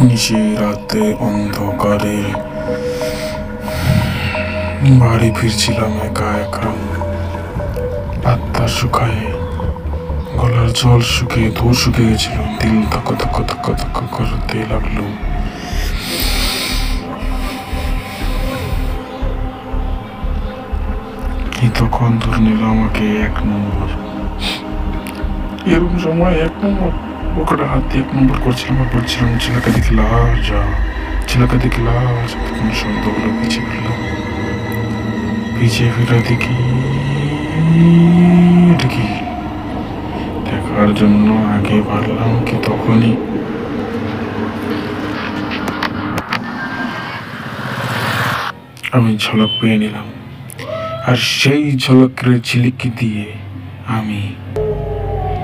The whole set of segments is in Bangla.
নিশিরাতে অন্ধকারে বাড়ি ফিরছিলাম একা একা। আত্মা শুকায়, গলার জল শুকিয়ে ধূর শুকিয়ে গেছিল। দিল ধক ধক ধক ধক করতে লাগলো। কি তখন ধরে নিল আমাকে 1 নম্বর। এরকম সময় 1 নম্বর ওকে হাত দিয়ে 1 নম্বর করছিলাম আর বলছিলাম, ছেলেকে দেখলা যা, ছেলেকে দেখলা। তখন শব্দগুলো পিছিয়ে ফেললাম, পিছিয়ে ফিরে দেখি এটা কি। দেখার জন্য আগে ভাবলাম কি তখনই আমি ঝলক পেয়ে নিলাম। আর সেই ঝলকের ঝিলিকি দিয়ে আমি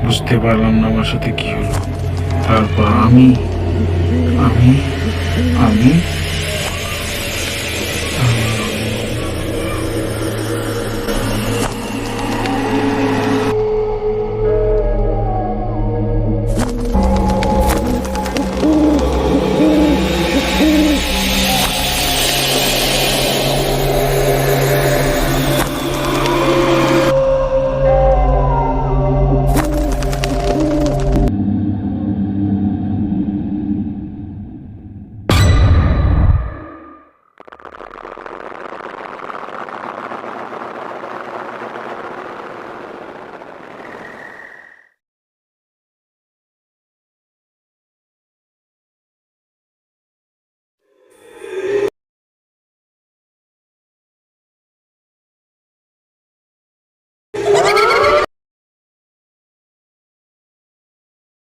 বুঝতে পারলাম না আমার সাথে কি হলো। তারপর আমি আমি আমি